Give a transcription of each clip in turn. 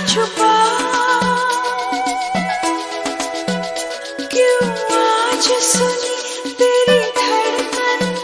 छुपा क्यों आज सुनी तेरी धड़कन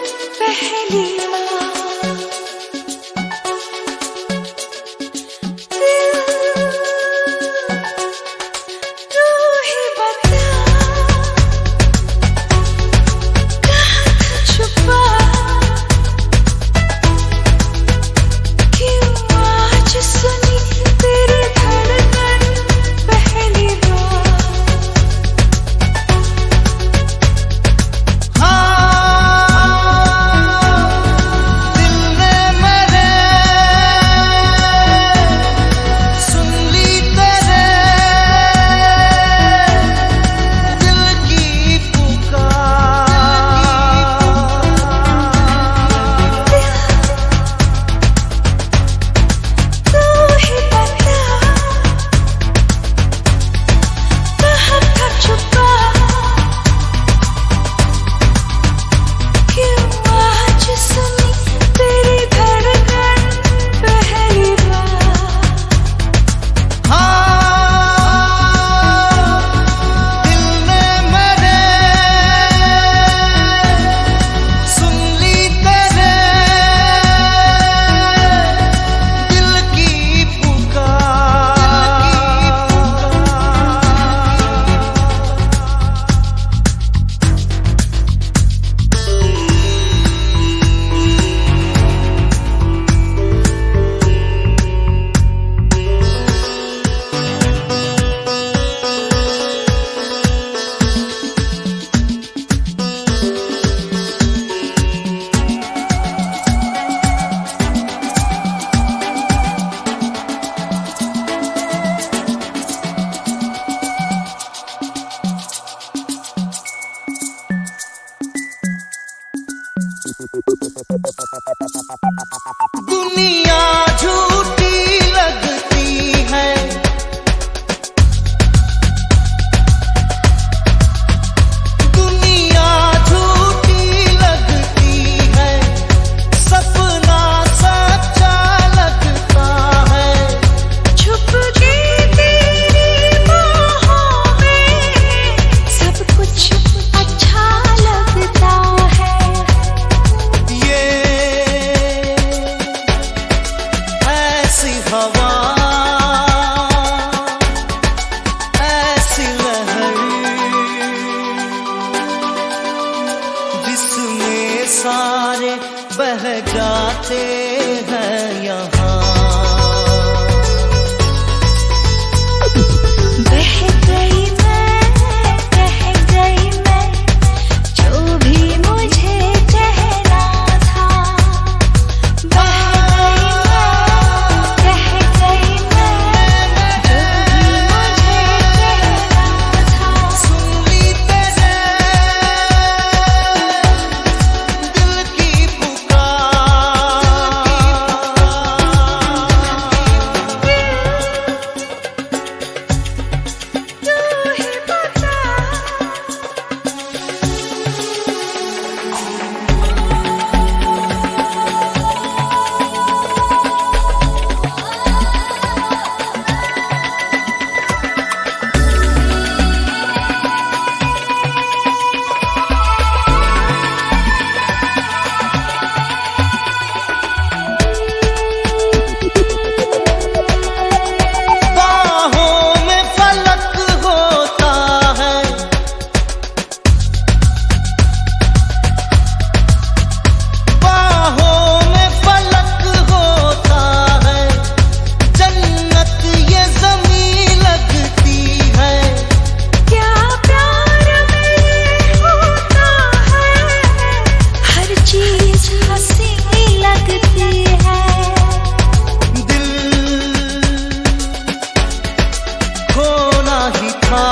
ही था,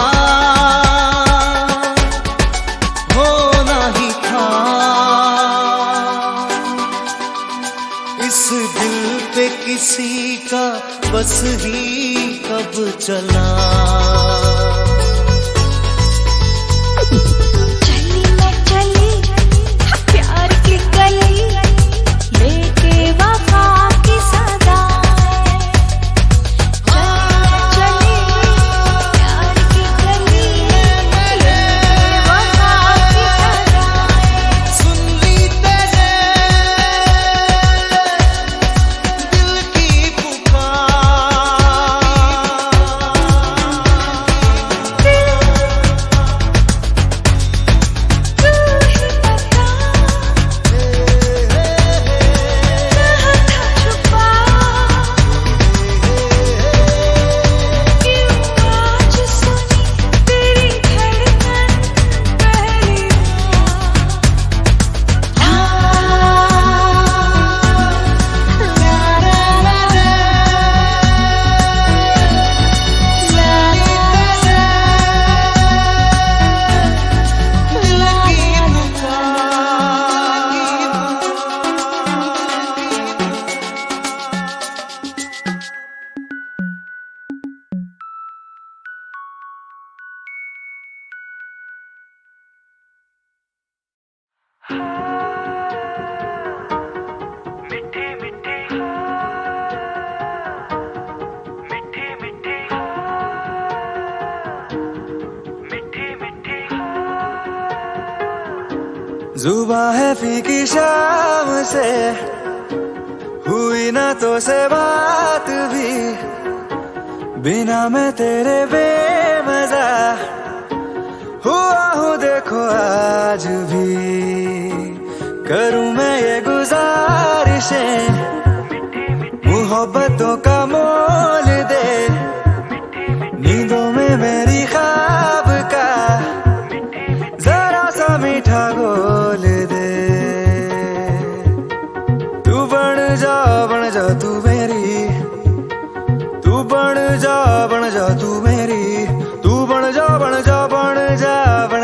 होना ही था। इस दिल पे किसी का बस ही कब चला। चली मैं चली प्यार की गली, लेके वफा की सदाएं। चली प्यार की गली, लेके वफा की सदाएं। सुन ली तेरे दिल की पुकार, जुबां है फीकी शाम से, हुई ना तो से बात भी, बिना मैं तेरे बेमजा हुआ हूँ देखो आज भी। करूँ मैं ये गुजारिशें, मोहब्बतों का मोल दे, नींदों में मेरी ख्वाब का जरा सा मीठा घोल दे। तू बन जा तू मेरी, तू बन जा तू मेरी, तू बन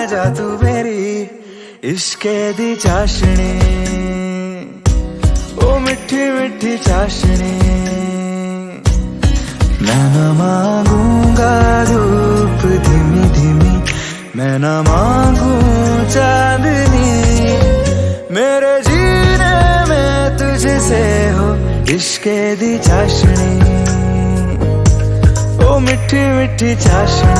जा तू मेरी। इश्के दी चाशनी, ओ मिठी मिठी चाशनी, मैं न मांगूंगा धूप धीमी धीमी, मैं न मांगू चांदनी, मेरे जीने में तुझसे हो इश्के दी चाशनी, ओ मिठी मिठी चाशनी।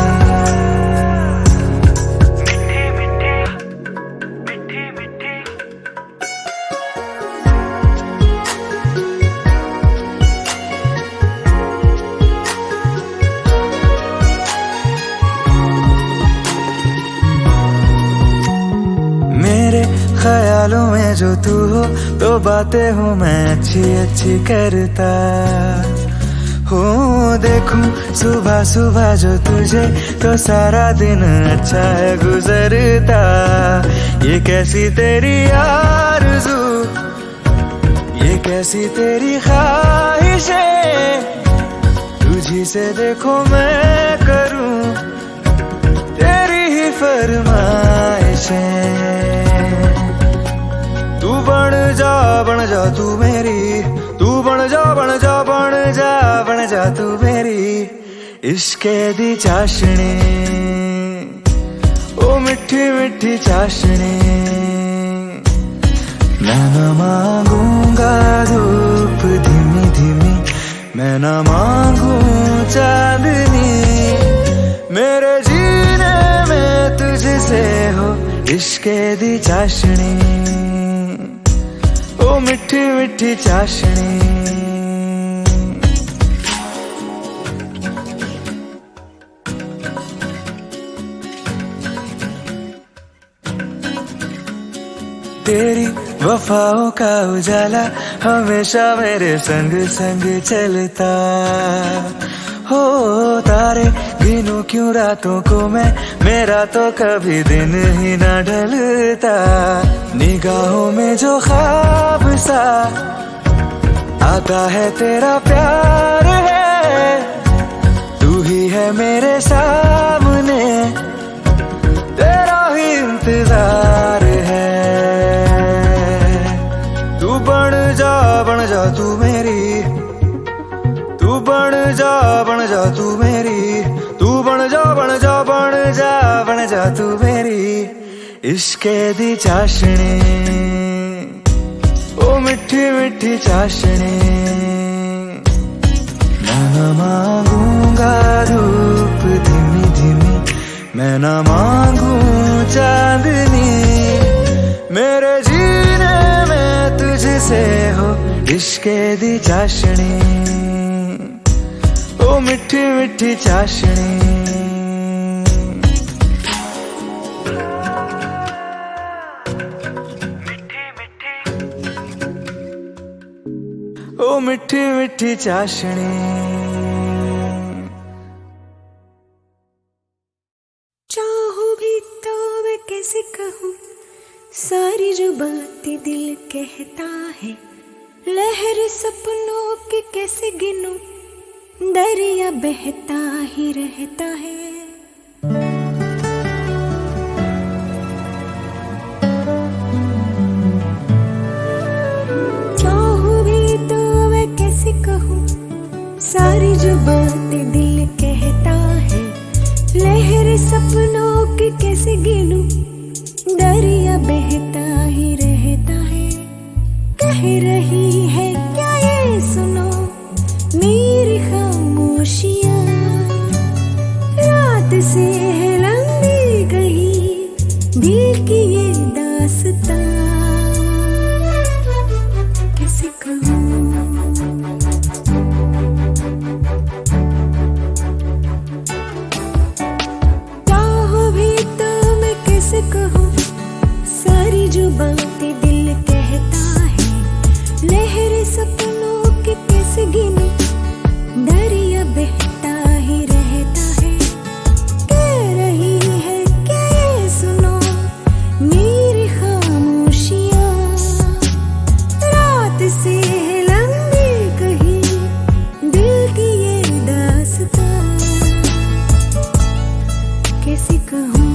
ख्यालों में जो तू हो तो बातें हूँ मैं अच्छी अच्छी करता हो। देखूं सुबह सुबह जो तुझे तो सारा दिन अच्छा है गुजरता। ये कैसी तेरी आरज़ू, ये कैसी तेरी ख्वाहिशें, तुझी से देखो मैं करूं तेरी ही फरमाइशें। तू बन जा तू मेरी, तू बन जा तू मेरी। इश्के दी चाशनी, ओ मिठी मिठी चाशनी, मैं न मांगूंगा धूप धीमी धीमी, मैं न मांगू चांदनी, मेरे जीने में तुझसे हो इश्के दी चाशनी, ओ मिठी मिठी चाशनी। तेरी वफाओं का उजाला हमेशा मेरे संग संग चलता हो। तारे गिनूं क्यों रातों को मैं, मेरा तो कभी दिन ही ना ढलता। निगाहों में जो ख्वाब सा आता है तेरा प्यार है, तू ही है मेरे साथ जा तू मेरी, तू बन जा बन जा बन जा बन जा तू मेरी इश्के दी चाशनी, ओ मिठी मिठी चाशनी। मैं न मांगूंगा धूप धीमी धीमी, मैं न मांगू चांदनी, मेरे जीने में तुझसे हो इश्के दी चाशनी, ओ मिठी मिठी चाशनी। ओ मिठी मिठी चाशनी। चाहूं भी तो मैं कैसे कहूँ सारी जो बातें दिल कहता है, लहर सपनों की कैसे गिनूं, दरिया बहता ही रहता है। चाहूं भी तो मैं कैसे कहूँ सारी जो बातें दिल कहता है, लहर सपनों की कैसे गिनूं, दरिया बहता ही रहता है। कह रही है क्या ये सुनो मेरी खामोशियाँ, रात से है लंबी गई दिल की ये दास्तां, कैसे कहूँ। चाहो भी तो मैं कैसे कहूँ सारी जो बातें दिल कहता है, लहर सपनों के कैसे गिनूं, दरिया बहता ही रहता है। कह रही है क्या ये सुनो मेरी खामोशियाँ, रात से है लंबी कहीं दिल की ये दास्तां, कैसे कहूँ।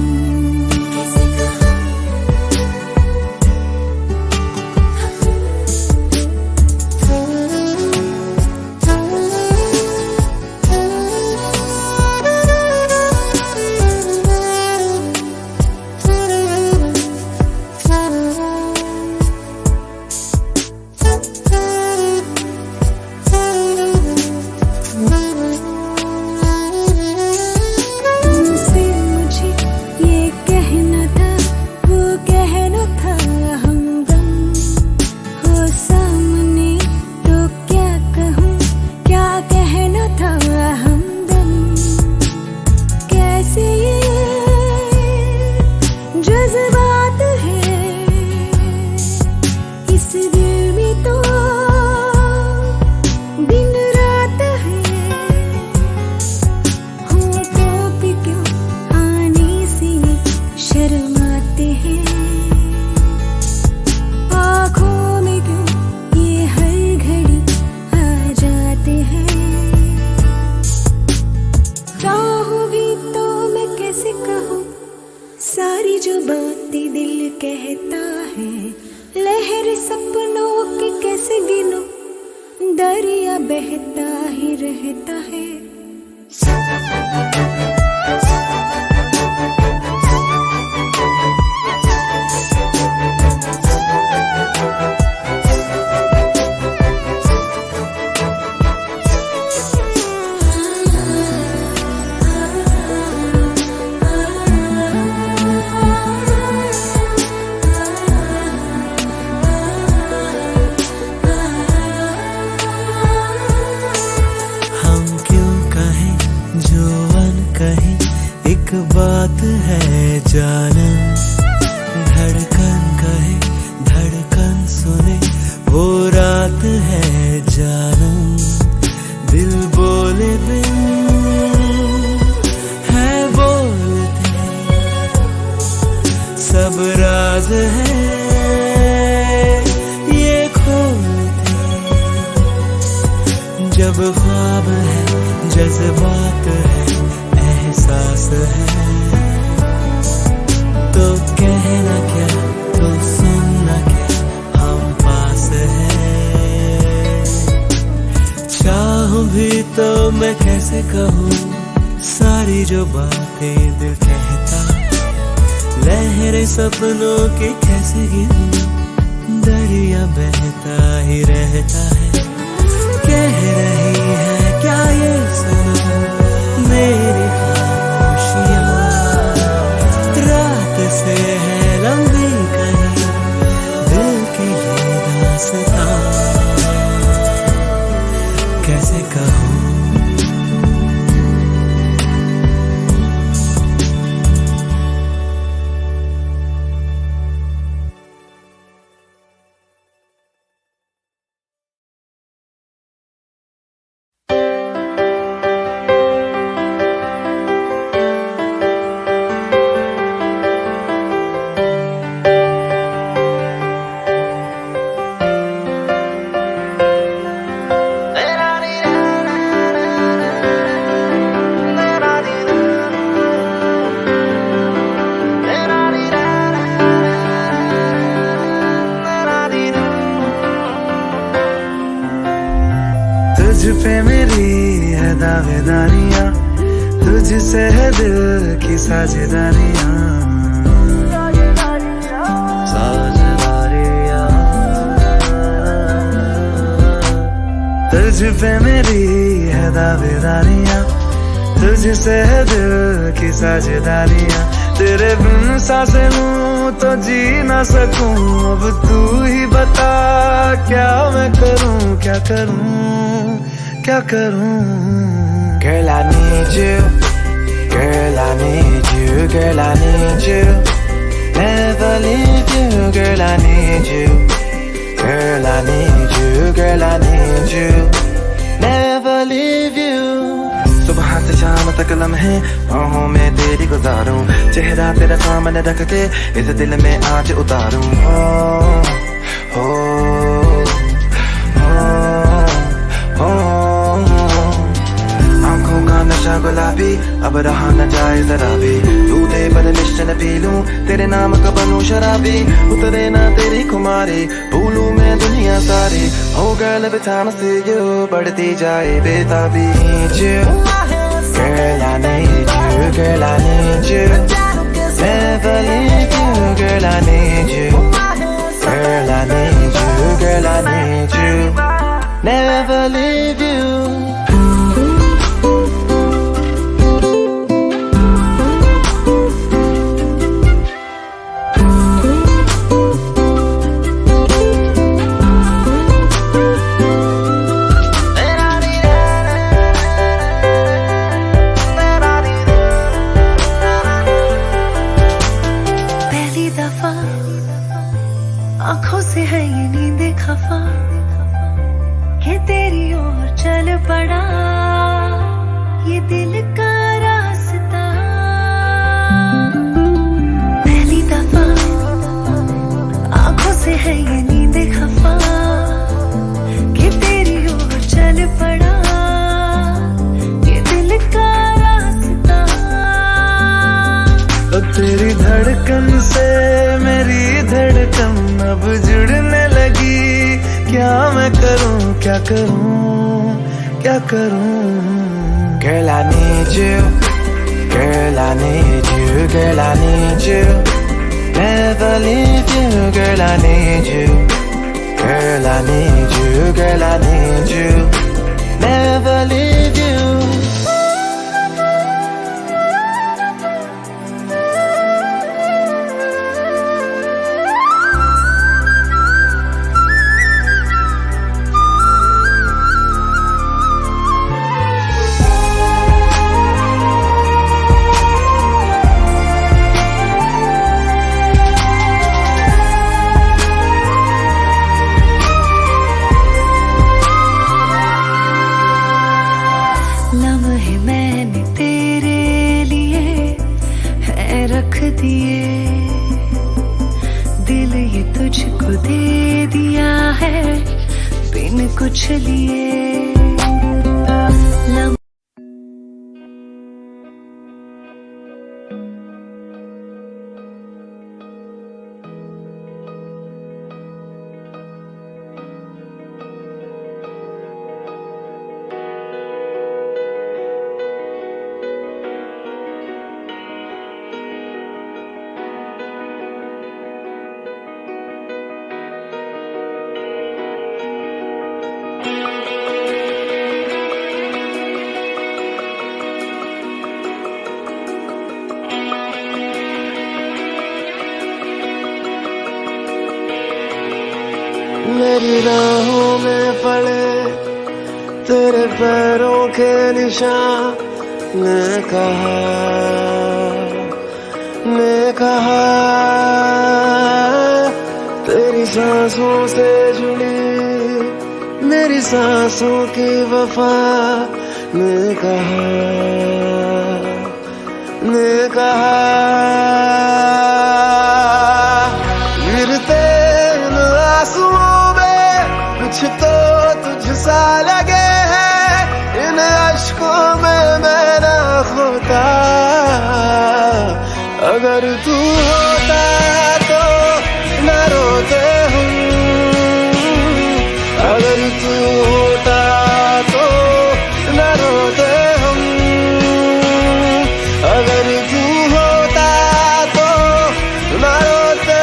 सारी जो बातें दिल कहता है, लहर सपनों की कैसे गिनूं, दरिया बहता ही रहता है। एक बात है जानम, धड़कन कहे धड़कन सुने वो रात है जानम, दिल बोले बिन है बोलते, सब राज है ये खोलते, जब ख्वाब है जज्बात है एहसास है, तो कहना क्या तो सुनना क्या हम पास है। चाहूं भी तो मैं कैसे कैसे कहूँ सारी जो बातें दिल कहता, लहरें सपनों की कैसे गिनूं, दरिया बहता ही रहता है। कह रही है क्या ये सनम मेरी खामोशियाँ, रात से है लंबी कहीं दिल की ये दास्तां, कैसे कहूँ। तुझ पे मेरी है दावेदारियां, तुझसे है दिल की साझेदारियां, साझेदारियां। तुझ पे मेरी है दावेदारियां, तुझसे है दिल की साझेदारियां। तेरे बिन सांसें लूं तो जी ना सकूं, अब तू ही बता क्या मैं करूं, क्या करूं, क्या करूं। Girl, I need you, girl, I need you, girl, I need you, never leave you, girl, I need you, girl, I need you, girl, I need you, never leave you। सुबह से शाम तक लम्हे बाहों में तेरी गुजारूं, चेहरा तेरा सामने रख के इस दिल में आज उतारूं। हो हो आंखों का नशा गुलाबी अब रहा न जाए जरा भी, दूधे पर मिश्रण पी लूं तेरे नाम का बनूं शराबी। उतरे ना तेरी खुमारी भूलूं मैं दुनिया सारी, हो girl every time I see you बढ़ती जाए बेताबी। Girl, I need you, girl, I need you, never leave you, girl, I need you, girl, I need you, girl, I need you, never leave you। आंखों से है ये नींद खफा कि तेरी ओर चल पड़ा ये दिल का रास्ता। पहली दफा आंखों से है ये नींद खफा कि तेरी ओर चल पड़ा ये दिल का रास्ता। अब तेरी धड़कन से मेरी धड़कन अब जुड़ने लगी, क्या मैं करूं, क्या करूं, क्या करूं। Girl, I need you, girl, I need you, girl, I need you, never leave you, girl, I need you, girl, I need you, girl, I need you, never leave you। लम्हे मैंने तेरे लिए है रख दिए, दिल ये तुझको दे दिया है बिन कुछ लिए। में पड़े तेरे पैरों के निशान, ने कहा तेरी सांसों से जुड़ी मेरी सांसों की वफा, ने कहा गिरते इन आंसुओं में कुछ तो तुझसा लगे है, इन अश्कों में मैं ना खोता, अगर तू होता तो न रोते हम, अगर तू होता तो न रोते हम, अगर तू होता तो न रोते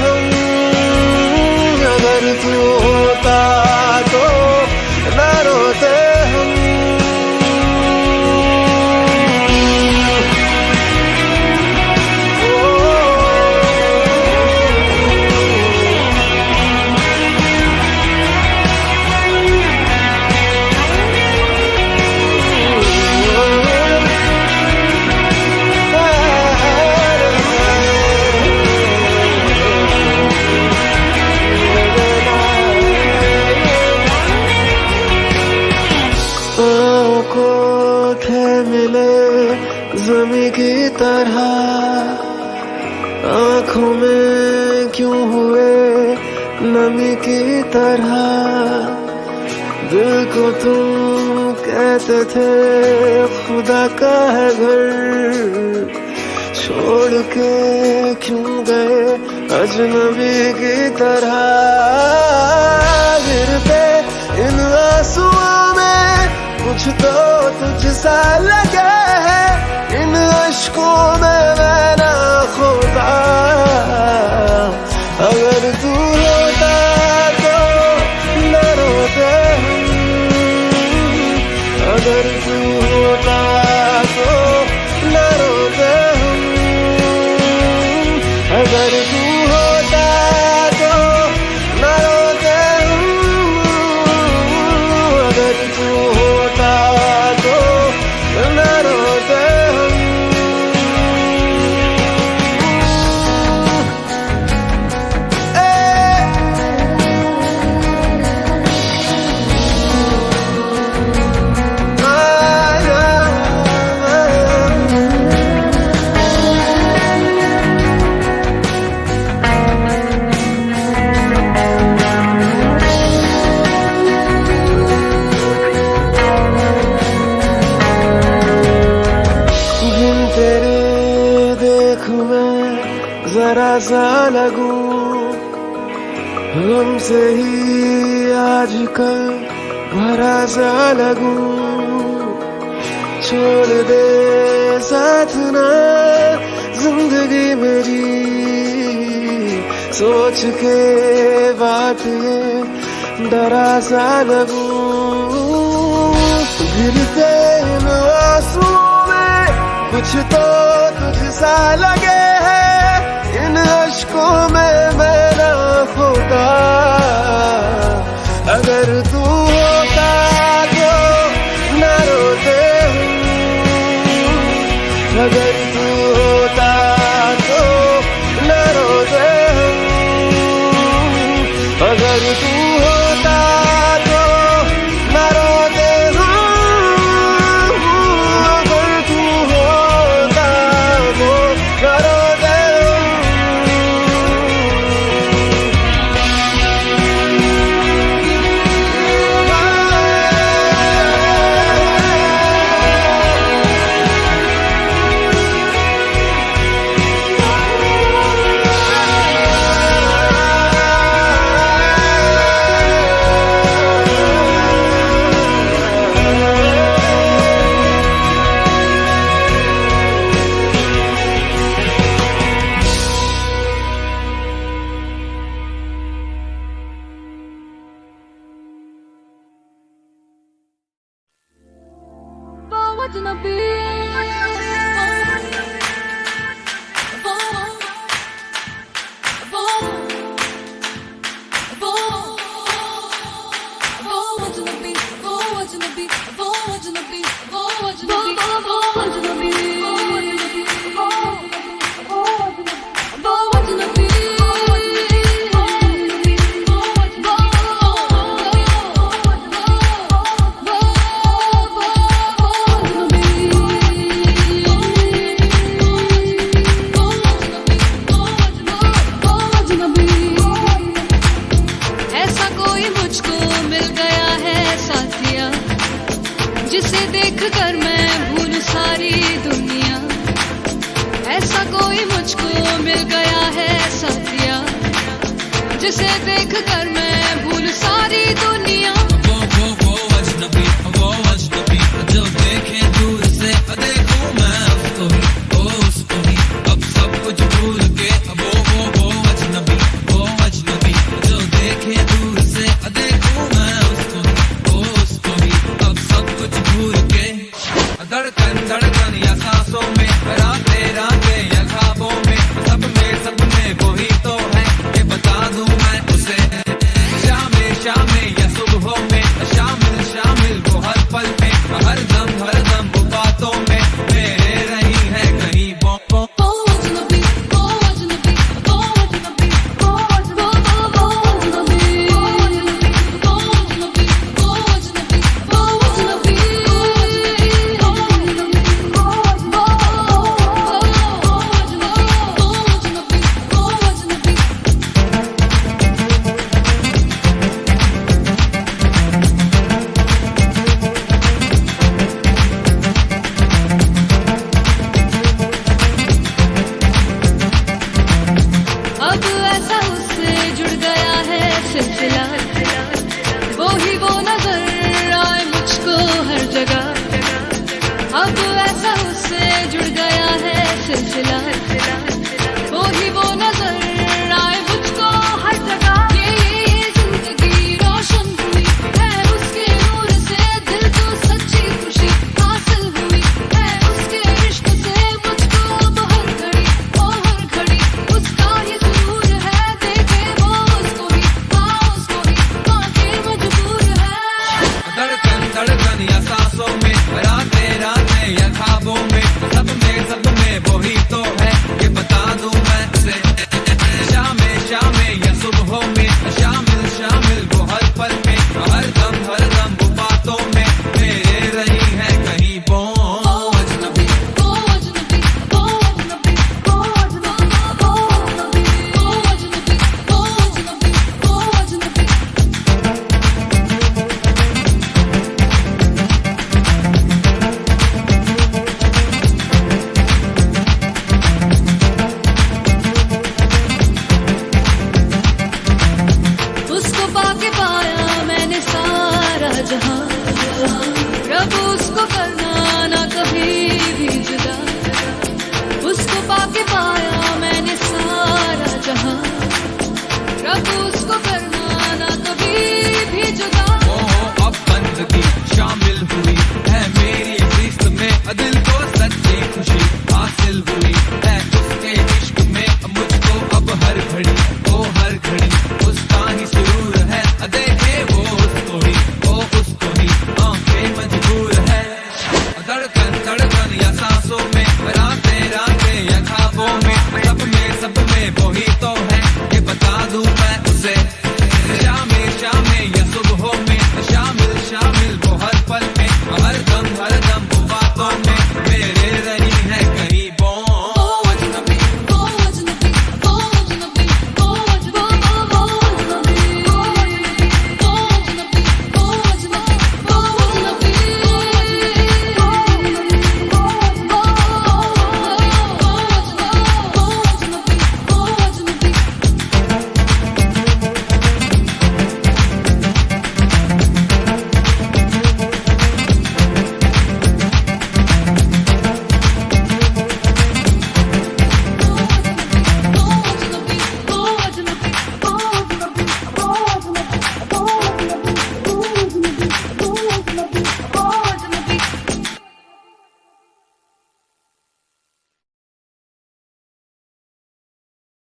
हम, अगर तू होता तो न रोते हम। ज़मीं की तरह आँखों में क्यों हुए नमी की तरह, दिल को तुम कहते थे खुदा का है घर, छोड़ के क्यों गए अजनबी की तरह, गिरते इन आंसुओं में कुछ तो तुझसा लगे है, इन अश्कों में मैं ना खोता, अगर तू होता तो न रोते हम, अगर तू होता तो न रोते हम, अगर तू होता तो न रोते हम, अगर तू होता तो न रोते हम। जरा सा लगूं हमसे ही आजकल भरा सा लगूं, छोड़ दे साथ ना जिंदगी मेरी, सोच के बात ये डरा सा लगूं, गिरते इन आंसुओं में कुछ तो तुझसा लगे है, इन अश्कों में मैं ना खोता, अगर तू होता तो न रोते हम, अगर तू होता तो न रोते हम, अगर तू होता तो न रोते हम, अगर तू होता तो न रोते तुझसे देख कर मैं भूल सारी दुनिया। वो अजनबी, वो अजनबी जो देखे दूर से देखूं मैं उसको ही अब सब कुछ भूल के। वो अजनबी जो देखे दूर से देखूं मैं उसको ही अब सब कुछ भूल के। धड़कन या सांसों में, रातें या ख्वाबों में, सब में वही तो है, ये बता दूं मैं उसे। शामें या सुबहों में, शामिल वो हर पल में, हर दम वो बातों में मेरे रही है कहीं बो। अब ऐसा उससे जुड़ गया है सिलसिला, वो नजर आए मुझको हर जगह। अब ऐसा उससे जुड़ गया है सिलसिला, वो नजर आए मुझको हर जगह। ये जिंदगी रोशन हुई है उसके नूर से, दिल को सच्ची खुशी हासिल हुई है उसके इश्क से। मुझको अब हर घड़ी उसका ही सुरूर है, देखे वो उसको ही बाकी मजबूर है। धड़कन या सांसों में, रातें या ख्वाबों में, सब में वही तो है, ये बता दूं मैं उसे। शामें या सुबहों में, शामिल वो हर पल में, हर दम वो बातों में मेरे रही है कहीं बो। अजनबी उसको पाके पाया मैंने सारा जहां, रब उसको करना ना कभी भी जुदा। उसको पाके पाया मैंने सारा जहां, रब उसको करना ना कभी भी जुदा। अब बंदगी शामिल हुई है मेरी जिस्म में, दिल को सच्ची खुशी हासिल हुई